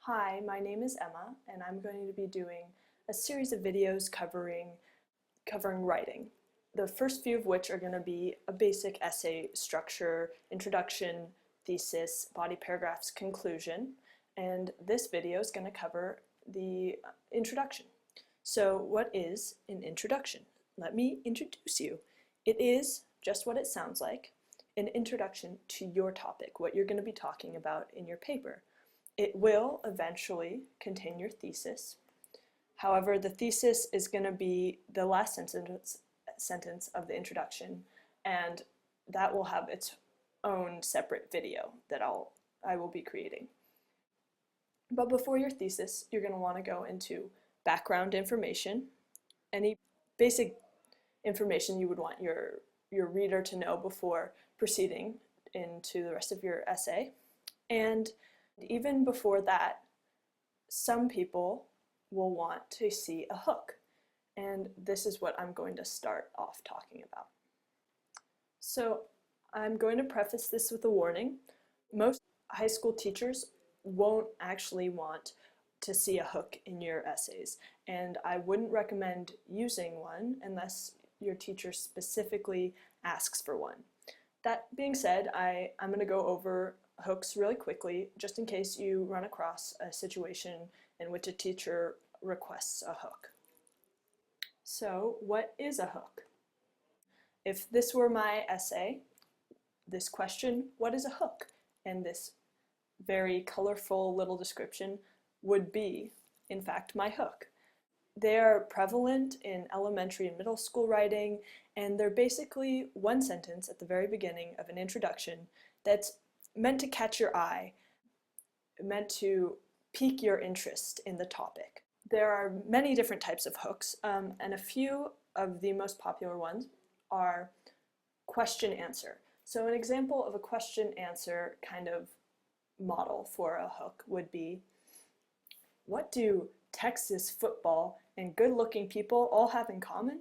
Hi, my name is Emma, and I'm going to be doing a series of videos covering writing. The first few of which are going to be a basic essay structure, introduction, thesis, body paragraphs, conclusion, and this video is going to cover the introduction. So what is an introduction? Let me introduce you. It is just what it sounds like, an introduction to your topic, what you're going to be talking about in your paper. It will eventually contain your thesis. However, the thesis is going to be the last sentence of the introduction, and that will have its own separate video that I will be creating. But before your thesis, you're going to want to go into background information, any basic information you would want your reader to know before proceeding into the rest of your essay. And even before that, some people will want to see a hook, and this is what I'm going to start off talking about. So I'm going to preface this with a warning. Most high school teachers won't actually want to see a hook in your essays, and I wouldn't recommend using one unless your teacher specifically asks for one. That being said, I'm going to go over hooks really quickly, just in case you run across a situation in which a teacher requests a hook. So, what is a hook? If this were my essay, this question, what is a hook? And this very colorful little description would be, in fact, my hook. They are prevalent in elementary and middle school writing, and they're basically one sentence at the very beginning of an introduction that's meant to catch your eye, meant to pique your interest in the topic. There are many different types of hooks, and a few of the most popular ones are question-answer. So an example of a question-answer kind of model for a hook would be, what do Texas football and good-looking people all have in common?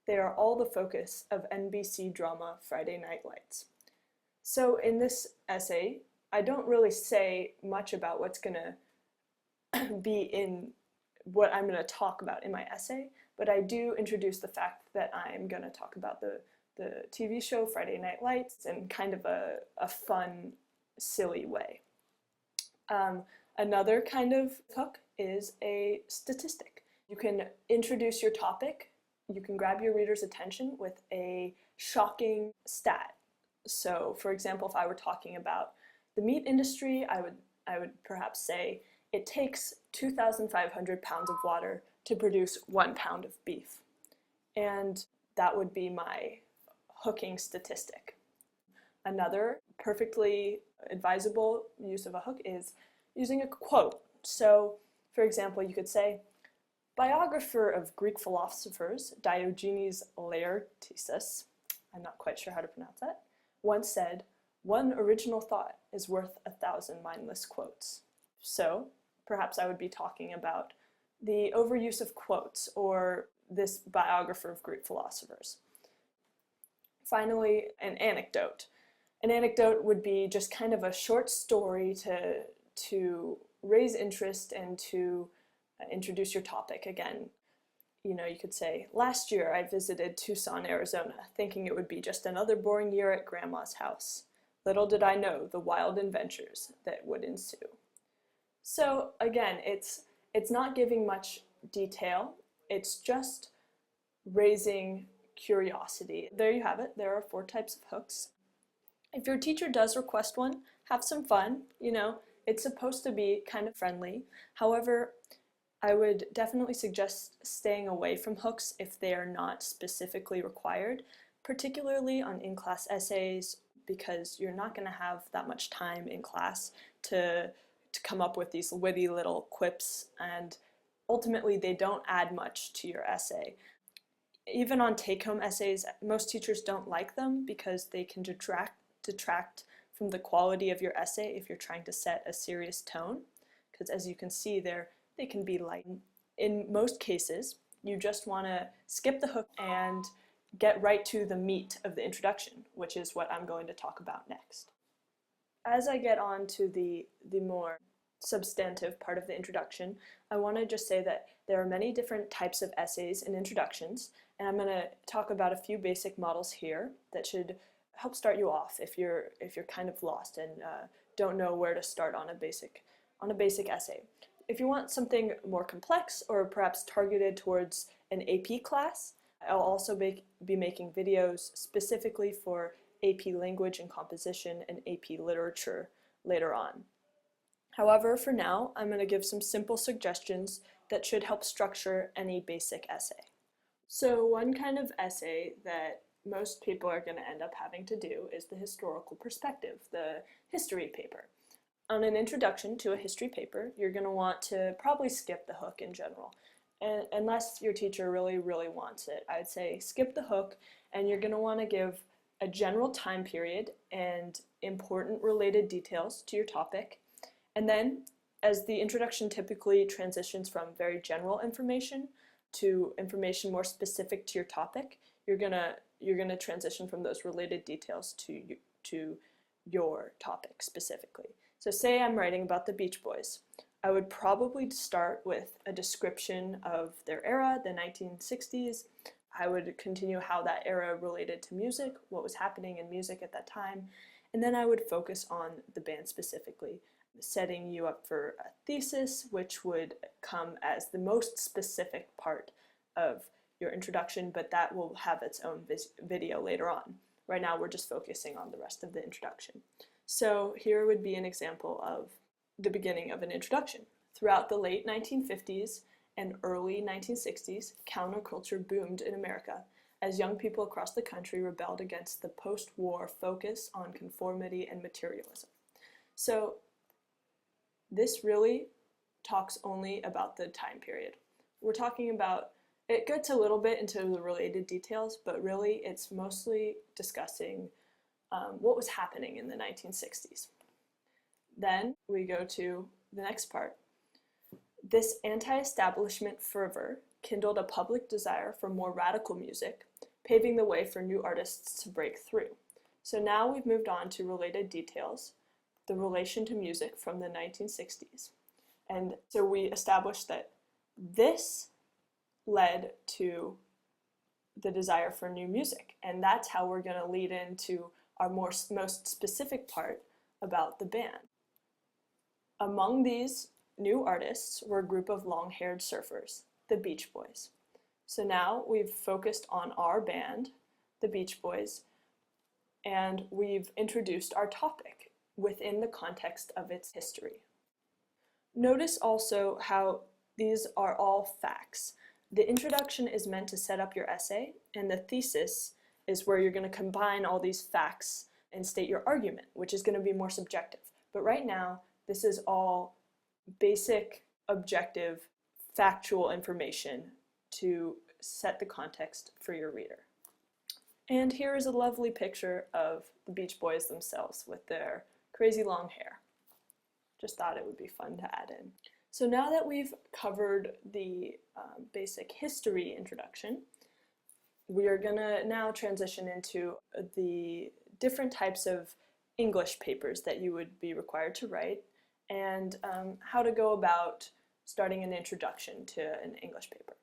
They are all the focus of NBC drama Friday Night Lights. So in this essay, I don't really say much about what's going to be in what I'm going to talk about in my essay, but I do introduce the fact that I'm going to talk about the TV show Friday Night Lights in kind of a fun, silly way. Another kind of hook is a statistic. You can introduce your topic, you can grab your reader's attention with a shocking stat. So, for example, if I were talking about the meat industry, I would perhaps say it takes 2,500 pounds of water to produce 1 pound of beef. And that would be my hooking statistic. Another perfectly advisable use of a hook is using a quote. So, for example, you could say, biographer of Greek philosophers Diogenes Laertius, I'm not quite sure how to pronounce that, once said, one original thought is worth 1,000 mindless quotes. So perhaps I would be talking about the overuse of quotes or this biographer of Greek philosophers. Finally, an anecdote. An anecdote would be just kind of a short story to raise interest and to introduce your topic. Again, you could say, last year I visited Tucson, Arizona, thinking it would be just another boring year at Grandma's house. Little did I know the wild adventures that would ensue. So again, it's not giving much detail, it's just raising curiosity. There you have it, there are 4 types of hooks. If your teacher does request one, have some fun, it's supposed to be kind of friendly. However, I would definitely suggest staying away from hooks if they are not specifically required, particularly on in-class essays, because you're not going to have that much time in class to come up with these witty little quips, and ultimately they don't add much to your essay. Even on take-home essays, most teachers don't like them because they can detract from the quality of your essay if you're trying to set a serious tone, because as you can see there, they can be light. In most cases, you just want to skip the hook and get right to the meat of the introduction, which is what I'm going to talk about next. As I get on to the more substantive part of the introduction, I want to just say that there are many different types of essays and introductions, and I'm going to talk about a few basic models here that should help start you off if you're kind of lost and don't know where to start on a basic essay. If you want something more complex or perhaps targeted towards an AP class, I'll also be making videos specifically for AP Language and Composition and AP Literature later on. However, for now, I'm going to give some simple suggestions that should help structure any basic essay. So one kind of essay that most people are going to end up having to do is the historical perspective, the history paper. On an introduction to a history paper, you're going to want to probably skip the hook in general. And unless your teacher really wants it, I'd say skip the hook, and you're going to want to give a general time period and important related details to your topic. And then, as the introduction typically transitions from very general information to information more specific to your topic, you're gonna transition from those related details to your topic specifically. So say I'm writing about the Beach Boys. I would probably start with a description of their era, the 1960s. I would continue how that era related to music, what was happening in music at that time, and then I would focus on the band specifically, setting you up for a thesis, which would come as the most specific part of your introduction, but that will have its own video later on. Right now we're just focusing on the rest of the introduction. So here would be an example of the beginning of an introduction. Throughout the late 1950s and early 1960s, counterculture boomed in America as young people across the country rebelled against the post-war focus on conformity and materialism. So this really talks only about the time period. We're talking about, it gets a little bit into the related details, but really it's mostly discussing what was happening in the 1960s. Then we go to the next part. This anti-establishment fervor kindled a public desire for more radical music, paving the way for new artists to break through. So now we've moved on to related details, the relation to music from the 1960s. And so we established that this led to the desire for new music, and that's how we're going to lead into our most specific part about the band. Among these new artists were a group of long-haired surfers, the Beach Boys. So now we've focused on our band, the Beach Boys, and we've introduced our topic within the context of its history. Notice also how these are all facts. The introduction is meant to set up your essay, and the thesis is where you're going to combine all these facts and state your argument, which is going to be more subjective. But right now, this is all basic, objective, factual information to set the context for your reader. And here is a lovely picture of the Beach Boys themselves with their crazy long hair. Just thought it would be fun to add in. So now that we've covered the basic history introduction, we are going to now transition into the different types of English papers that you would be required to write, and how to go about starting an introduction to an English paper.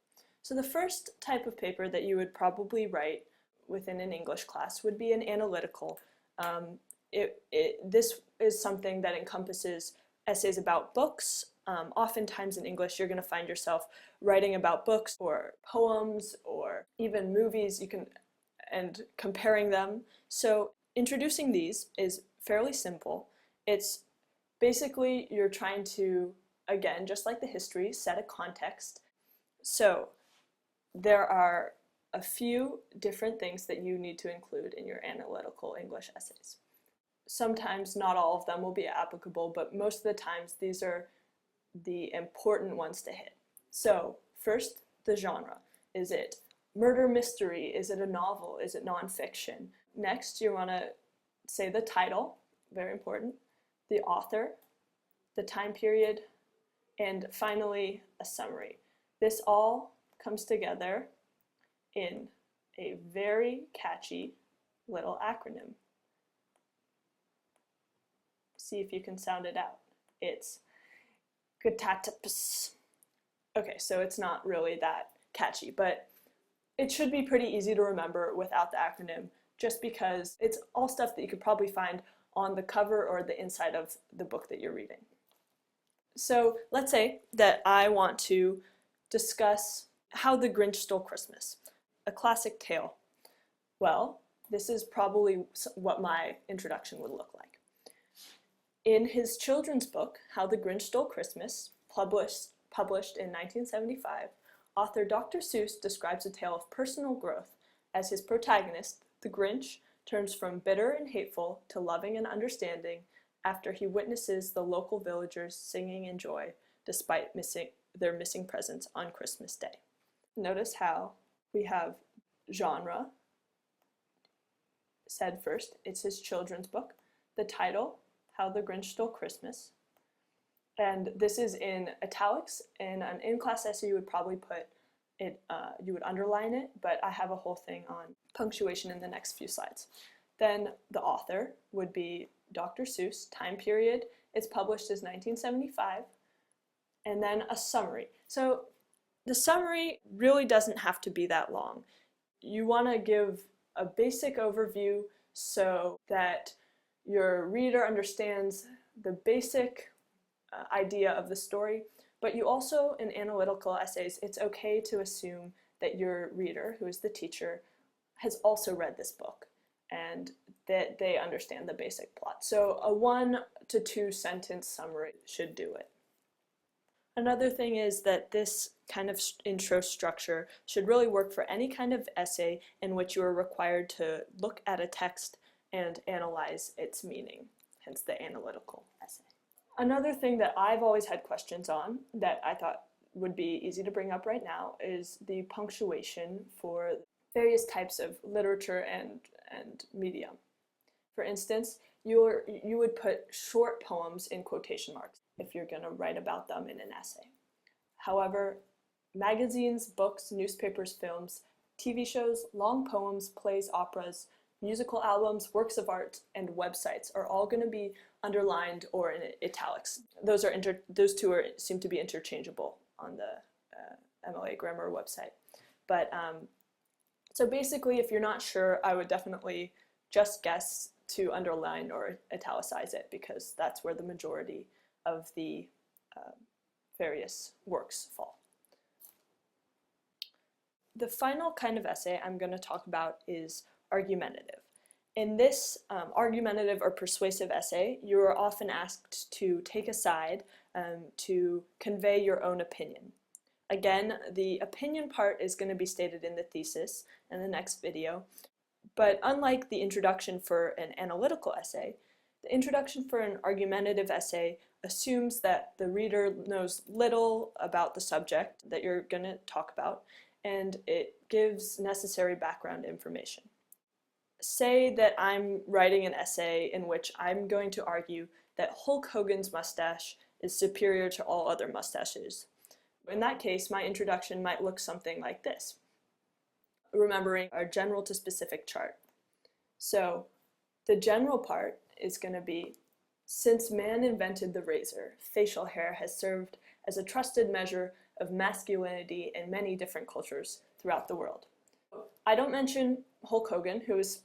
So the first type of paper that you would probably write within an English class would be an analytical. This is something that encompasses essays about books. Oftentimes in English you're going to find yourself writing about books or poems or even movies, and comparing them. So introducing these is fairly simple. It's basically you're trying to, again, just like the history, set a context. So there are a few different things that you need to include in your analytical English essays. Sometimes not all of them will be applicable, but most of the times these are the important ones to hit. So first, the genre. Is it murder mystery? Is it a novel? Is it nonfiction? Next, you want to say the title, very important, the author, the time period, and finally a summary. This all comes together in a very catchy little acronym. See if you can sound it out. It's Quotation. Okay, so it's not really that catchy, but it should be pretty easy to remember without the acronym, just because it's all stuff that you could probably find on the cover or the inside of the book that you're reading. So let's say that I want to discuss How the Grinch Stole Christmas, a classic tale. Well, this is probably what my introduction would look like. In his children's book, How the Grinch Stole Christmas, published in 1975, author Dr. Seuss describes a tale of personal growth as his protagonist, the Grinch, turns from bitter and hateful to loving and understanding after he witnesses the local villagers singing in joy despite their missing presents on Christmas Day. Notice how we have genre said first. It's his children's book. The title, How the Grinch Stole Christmas. And this is in italics. In an in-class essay, you would probably put it, you would underline it, but I have a whole thing on punctuation in the next few slides. Then the author would be Dr. Seuss. Time period, it's published as 1975. And then a summary. So the summary really doesn't have to be that long. You want to give a basic overview so that your reader understands the basic idea of the story, but you also, in analytical essays, it's okay to assume that your reader, who is the teacher, has also read this book and that they understand the basic plot. So a 1 to 2 sentence summary should do it. Another thing is that this kind of intro structure should really work for any kind of essay in which you are required to look at a text and analyze its meaning, hence the analytical essay. Another thing that I've always had questions on that I thought would be easy to bring up right now is the punctuation for various types of literature and medium. For instance, you would put short poems in quotation marks if you're going to write about them in an essay. However, magazines, books, newspapers, films, TV shows, long poems, plays, operas, musical albums, works of art, and websites are all going to be underlined or in italics. Those two seem to be interchangeable on the MLA Grammar website. But so basically, if you're not sure, I would definitely just guess to underline or italicize it, because that's where the majority of the various works fall. The final kind of essay I'm going to talk about is argumentative. In this argumentative or persuasive essay, you are often asked to take a side to convey your own opinion. Again, the opinion part is going to be stated in the thesis in the next video, but unlike the introduction for an analytical essay, the introduction for an argumentative essay assumes that the reader knows little about the subject that you're going to talk about, and it gives necessary background information. Say that I'm writing an essay in which I'm going to argue that Hulk Hogan's mustache is superior to all other mustaches. In that case, my introduction might look something like this, remembering our general to specific chart. So the general part is going to be, since man invented the razor, facial hair has served as a trusted measure of masculinity in many different cultures throughout the world. I don't mention Hulk Hogan, who is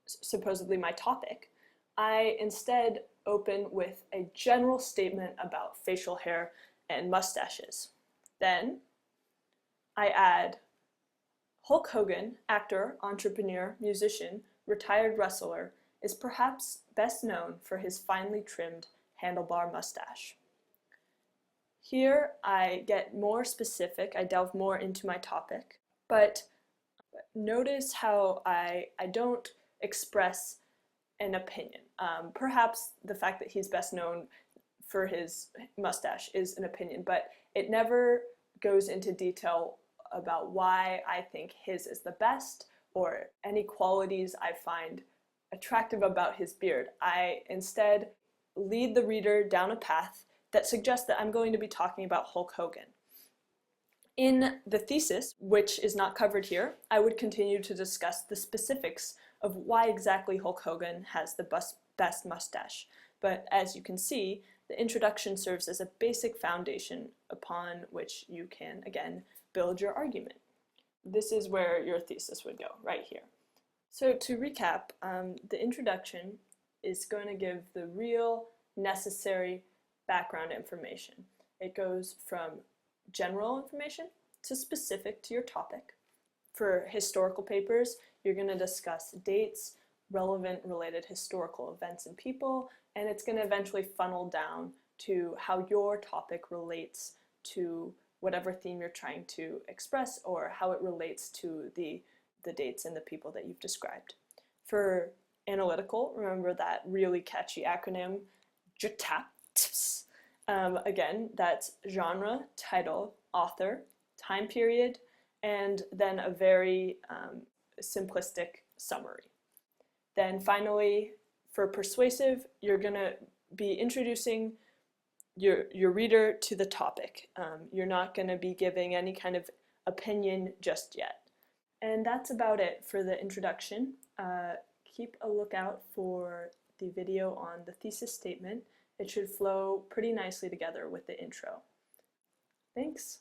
supposedly my topic. I instead open with a general statement about facial hair and mustaches. Then I add, Hulk Hogan, actor, entrepreneur, musician, retired wrestler, is perhaps best known for his finely trimmed handlebar mustache. Here I get more specific, I delve more into my topic, but notice how I don't express an opinion. Perhaps the fact that he's best known for his mustache is an opinion, but it never goes into detail about why I think his is the best or any qualities I find attractive about his beard. I instead lead the reader down a path that suggests that I'm going to be talking about Hulk Hogan. In the thesis, which is not covered here, I would continue to discuss the specifics of why exactly Hulk Hogan has the best mustache. But as you can see, The introduction serves as a basic foundation upon which you can, again, build your argument. This is where your thesis would go, right here. So to recap, the introduction is going to give the real necessary background information. It goes from general information to specific to your topic. For historical papers, you're going to discuss dates, relevant related historical events and people, and it's going to eventually funnel down to how your topic relates to whatever theme you're trying to express or how it relates to the dates and the people that you've described. For analytical, remember that really catchy acronym, JTAPS. Again, that's genre, title, author, time period, and then a very simplistic summary. Then finally, for persuasive, you're going to be introducing your reader to the topic. You're not going to be giving any kind of opinion just yet. And that's about it for the introduction. Keep a lookout for the video on the thesis statement. It should flow pretty nicely together with the intro. Thanks.